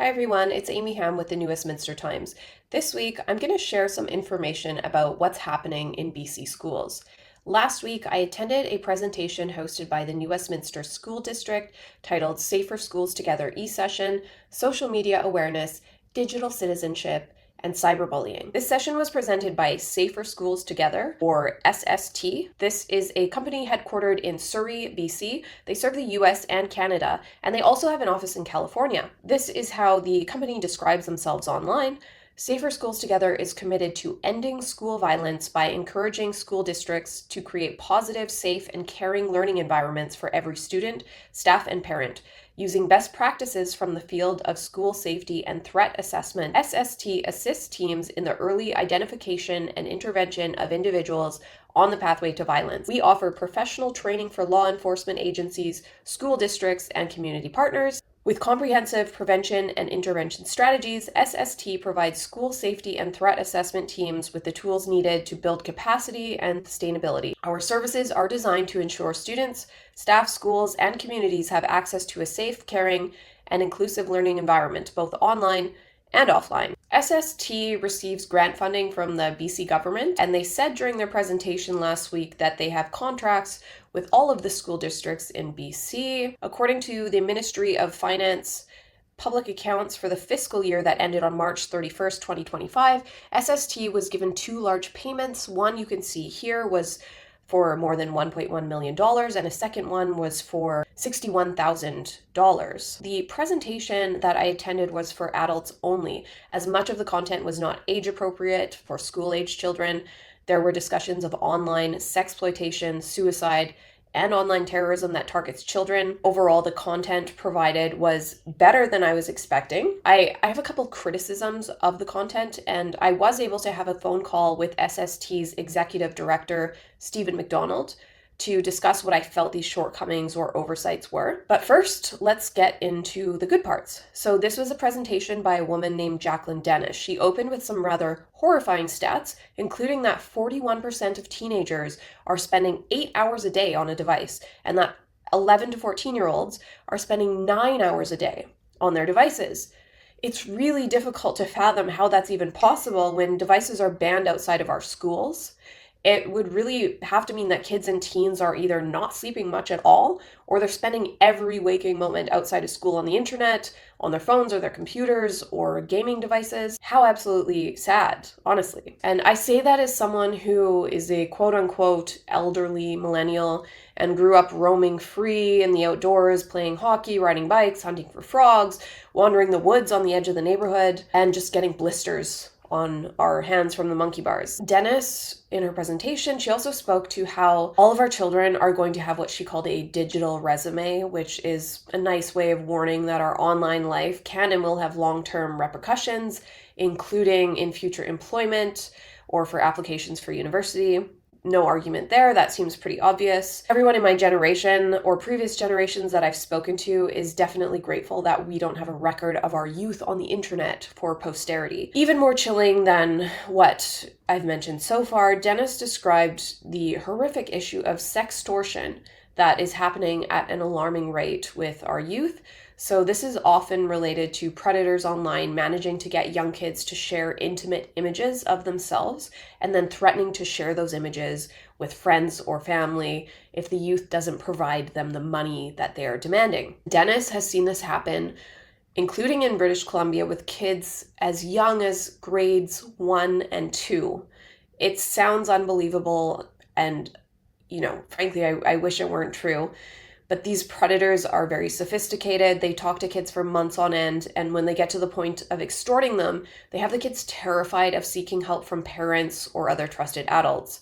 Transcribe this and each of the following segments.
Hi everyone, it's Amy Hamm with the New Westminster Times. This week, I'm going to share some information about what's happening in BC schools. Last week, I attended a presentation hosted by the New Westminster School District titled Safer Schools Together e-Session, Social Media Awareness, Digital Citizenship, and Cyberbullying. This session was presented by Safer Schools Together, or SST. This is a company headquartered in Surrey, BC. They serve the US and Canada, and they also have an office in California. This is how the company describes themselves online. Safer Schools Together is committed to ending school violence by encouraging school districts to create positive, safe, and caring learning environments for every student, staff, and parent. Using best practices from the field of school safety and threat assessment, SST assists teams in the early identification and intervention of individuals on the pathway to violence. We offer professional training for law enforcement agencies, school districts, and community partners. With comprehensive prevention and intervention strategies, SST provides school safety and threat assessment teams with the tools needed to build capacity and sustainability. Our services are designed to ensure students, staff, schools, and communities have access to a safe, caring, and inclusive learning environment, both online and offline. SST receives grant funding from the BC government, and they said during their presentation last week that they have contracts with all of the school districts in BC. According to the Ministry of Finance public accounts for the fiscal year that ended on March 31st, 2025, SST was given two large payments. One you can see here was for more than $1.1 million, and a second one was for $61,000. The presentation that I attended was for adults only, as much of the content was not age appropriate for school-age children. There were discussions of online sexploitation, suicide, and online terrorism that targets children. Overall, the content provided was better than I was expecting. I have a couple criticisms of the content, and I was able to have a phone call with SST's Executive Director, Stephen McDonald, to discuss what I felt these shortcomings or oversights were. But first, let's get into the good parts. So this was a presentation by a woman named Jacqueline Dennis. She opened with some rather horrifying stats, including that 41% of teenagers are spending 8 hours a day on a device, and that 11 to 14-year-olds are spending 9 hours a day on their devices. It's really difficult to fathom how that's even possible when devices are banned outside of our schools. It would really have to mean that kids and teens are either not sleeping much at all, or they're spending every waking moment outside of school on the internet, on their phones or their computers or gaming devices. How absolutely sad, honestly. And I say that as someone who is a quote-unquote elderly millennial and grew up roaming free in the outdoors, playing hockey, riding bikes, hunting for frogs, wandering the woods on the edge of the neighborhood, and just getting blisters on our hands from the monkey bars. Dennis, in her presentation, she also spoke to how all of our children are going to have what she called a digital resume, which is a nice way of warning that our online life can and will have long-term repercussions, including in future employment or for applications for university. No argument there. That seems pretty obvious. Everyone in my generation or previous generations that I've spoken to is definitely grateful that we don't have a record of our youth on the internet for posterity. Even more chilling than what I've mentioned so far, Dennis described the horrific issue of sextortion that is happening at an alarming rate with our youth. So this is often related to predators online managing to get young kids to share intimate images of themselves and then threatening to share those images with friends or family if the youth doesn't provide them the money that they are demanding. Dennis has seen this happen, including in British Columbia, with kids as young as grades 1 and 2. It sounds unbelievable, and frankly, I wish it weren't true. But these predators are very sophisticated. They talk to kids for months on end, and when they get to the point of extorting them, they have the kids terrified of seeking help from parents or other trusted adults.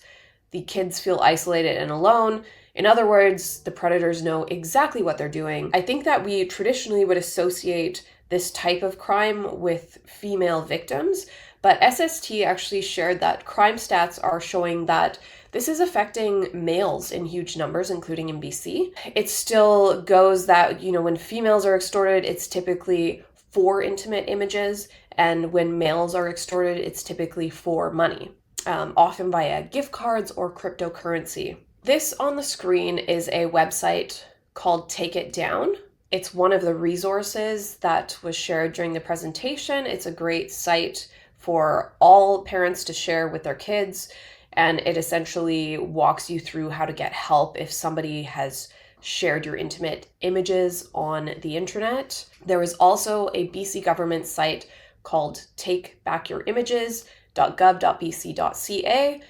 The kids feel isolated and alone. In other words, the predators know exactly what they're doing. I think that we traditionally would associate this type of crime with female victims, but SST actually shared that crime stats are showing that this is affecting males in huge numbers, including in BC. It still goes that, when females are extorted, it's typically for intimate images, and when males are extorted, it's typically for money, often via gift cards or cryptocurrency. This on the screen is a website called Take It Down. It's one of the resources that was shared during the presentation. It's a great site for all parents to share with their kids, and it essentially walks you through how to get help if somebody has shared your intimate images on the internet. There was also a BC government site called takebackyourimage.gov.bc.ca.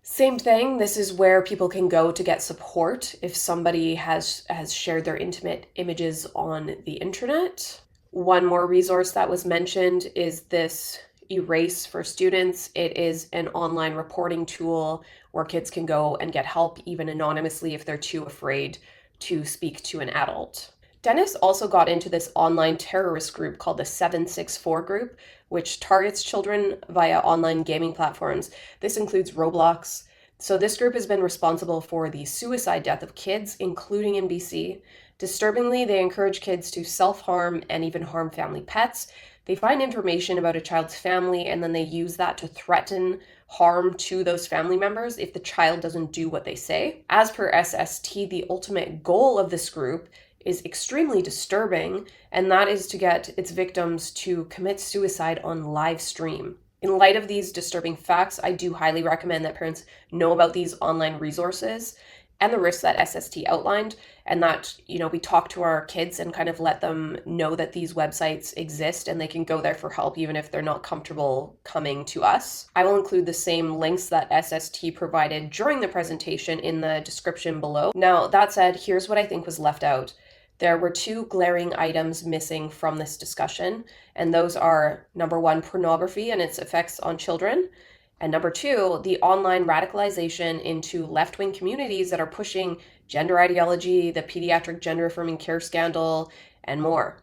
Same thing, this is where people can go to get support if somebody has shared their intimate images on the internet. One more resource that was mentioned is this Erase for Students. It is an online reporting tool where kids can go and get help even anonymously if they're too afraid to speak to an adult. Dennis also got into this online terrorist group called the 764 group, which targets children via online gaming platforms. This includes Roblox. So this group has been responsible for the suicide death of kids, including in BC. Disturbingly, they encourage kids to self-harm and even harm family pets. They find information about a child's family and then they use that to threaten harm to those family members if the child doesn't do what they say. As per SST, the ultimate goal of this group is extremely disturbing, and that is to get its victims to commit suicide on live stream. In light of these disturbing facts, I do highly recommend that parents know about these online resources and the risks that SST outlined, and that, we talk to our kids and kind of let them know that these websites exist and they can go there for help even if they're not comfortable coming to us. I will include the same links that SST provided during the presentation in the description below. Now, that said, here's what I think was left out. There were two glaring items missing from this discussion, and those are, number one, pornography and its effects on children, and number two, the online radicalization into left-wing communities that are pushing gender ideology, the pediatric gender-affirming care scandal, and more.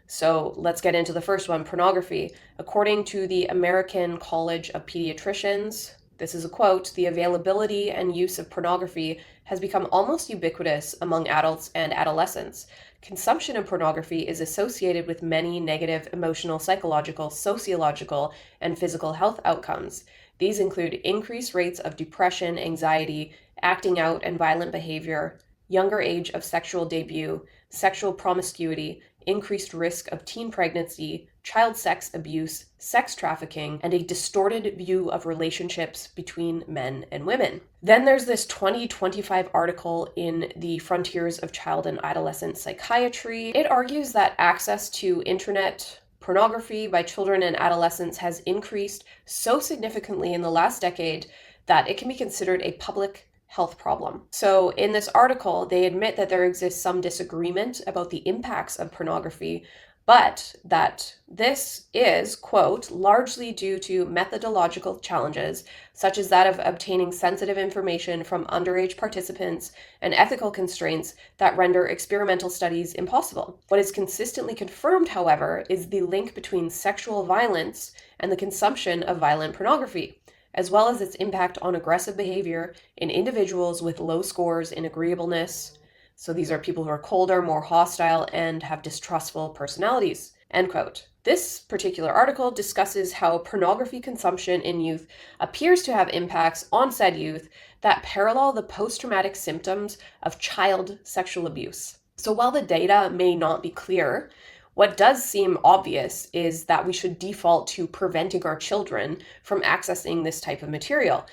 So let's get into the first one, pornography. According to the American College of Pediatricians, this is a quote, "The availability and use of pornography has become almost ubiquitous among adults and adolescents. Consumption of pornography is associated with many negative emotional, psychological, sociological, and physical health outcomes. These include increased rates of depression, anxiety, acting out, and violent behavior, younger age of sexual debut, sexual promiscuity, increased risk of teen pregnancy, child sex abuse, sex trafficking, and a distorted view of relationships between men and women." Then there's this 2025 article in the Frontiers of Child and Adolescent Psychiatry. It argues that access to internet pornography by children and adolescents has increased so significantly in the last decade that it can be considered a public health problem. So in this article, they admit that there exists some disagreement about the impacts of pornography, but that this is, quote, "largely due to methodological challenges, such as that of obtaining sensitive information from underage participants and ethical constraints that render experimental studies impossible. What is consistently confirmed, however, is the link between sexual violence and the consumption of violent pornography, as well as its impact on aggressive behavior in individuals with low scores in agreeableness." So these are people who are colder, more hostile, and have distrustful personalities, end quote. This particular article discusses how pornography consumption in youth appears to have impacts on said youth that parallel the post-traumatic symptoms of child sexual abuse. So while the data may not be clear, what does seem obvious is that we should default to preventing our children from accessing this type of material.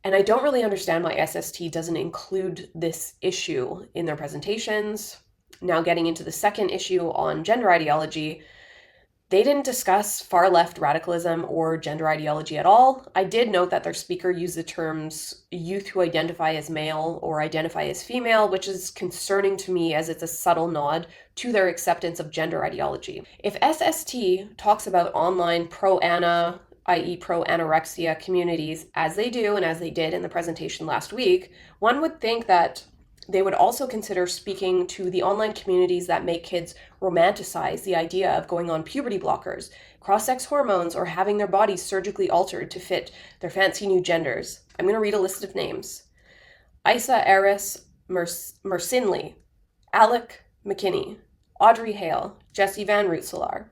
And I don't really understand why SST doesn't include this issue in their presentations. Now getting into the second issue on gender ideology, they didn't discuss far-left radicalism or gender ideology at all. I did note that their speaker used the terms youth who identify as male or identify as female, which is concerning to me as it's a subtle nod to their acceptance of gender ideology. If SST talks about online pro-ana, i.e. pro-anorexia communities, as they do and as they did in the presentation last week, one would think that they would also consider speaking to the online communities that make kids romanticize the idea of going on puberty blockers, cross-sex hormones, or having their bodies surgically altered to fit their fancy new genders. I'm going to read a list of names. Isa Eris Mercinley, Alec McKinney, Audrey Hale, Jesse Van Rootselaar,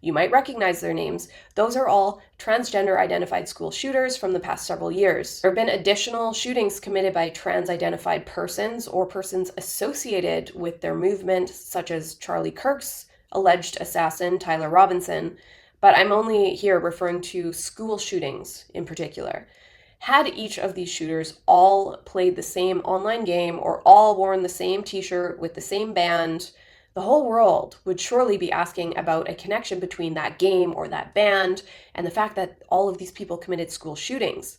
You might recognize their names. Those are all transgender identified school shooters from the past several years. There have been additional shootings committed by trans identified persons or persons associated with their movement, such as Charlie Kirk's alleged assassin, Tyler Robinson, but I'm only here referring to school shootings in particular. Had each of these shooters all played the same online game or all worn the same t-shirt with the same band, the whole world would surely be asking about a connection between that game or that band and the fact that all of these people committed school shootings.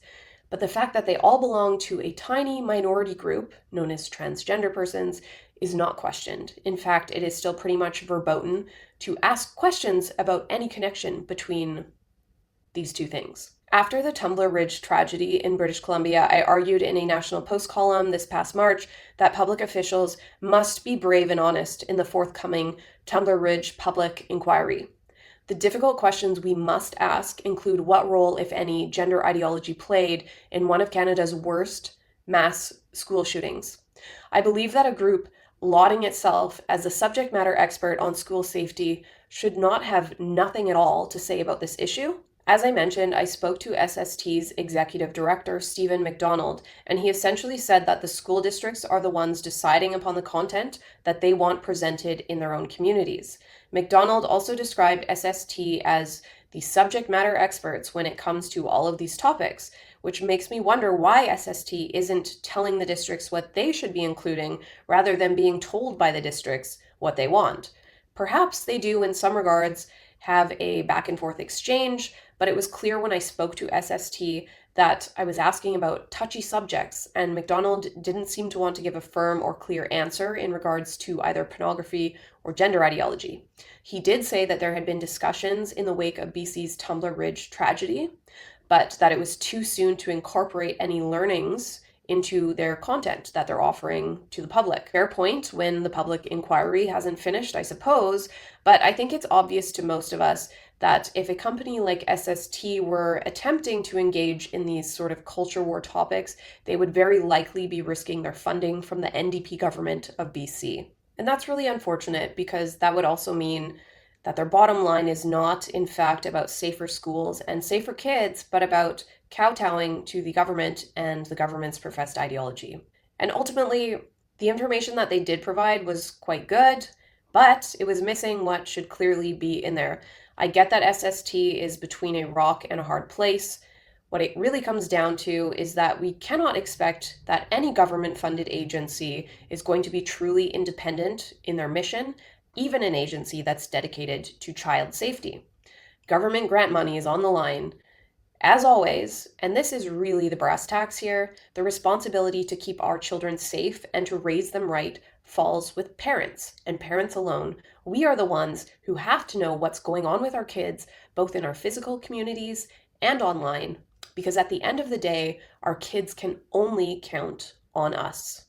But the fact that they all belong to a tiny minority group known as transgender persons is not questioned. In fact, it is still pretty much verboten to ask questions about any connection between these two things. After the Tumbler Ridge tragedy in British Columbia, I argued in a National Post column this past March that public officials must be brave and honest in the forthcoming Tumbler Ridge public inquiry. The difficult questions we must ask include what role, if any, gender ideology played in one of Canada's worst mass school shootings. I believe that a group lauding itself as a subject matter expert on school safety should not have nothing at all to say about this issue. As I mentioned, I spoke to SST's Executive Director, Stephen McDonald, and he essentially said that the school districts are the ones deciding upon the content that they want presented in their own communities. McDonald also described SST as the subject matter experts when it comes to all of these topics, which makes me wonder why SST isn't telling the districts what they should be including rather than being told by the districts what they want. Perhaps they do in some regards have a back and forth exchange, but it was clear when I spoke to SST that I was asking about touchy subjects, and McDonald didn't seem to want to give a firm or clear answer in regards to either pornography or gender ideology. He did say that there had been discussions in the wake of BC's Tumbler Ridge tragedy, but that it was too soon to incorporate any learnings into their content that they're offering to the public. Fair point when the public inquiry hasn't finished, I suppose, but I think it's obvious to most of us that if a company like SST were attempting to engage in these sort of culture war topics, they would very likely be risking their funding from the NDP government of BC. And that's really unfortunate because that would also mean that their bottom line is not, in fact, about safer schools and safer kids, but about kowtowing to the government and the government's professed ideology. And ultimately, the information that they did provide was quite good, but it was missing what should clearly be in there. I get that SST is between a rock and a hard place. What it really comes down to is that we cannot expect that any government-funded agency is going to be truly independent in their mission, even an agency that's dedicated to child safety. Government grant money is on the line. As always, and this is really the brass tacks here, the responsibility to keep our children safe and to raise them right falls with parents, and parents alone. We are the ones who have to know what's going on with our kids, both in our physical communities and online, because at the end of the day, our kids can only count on us.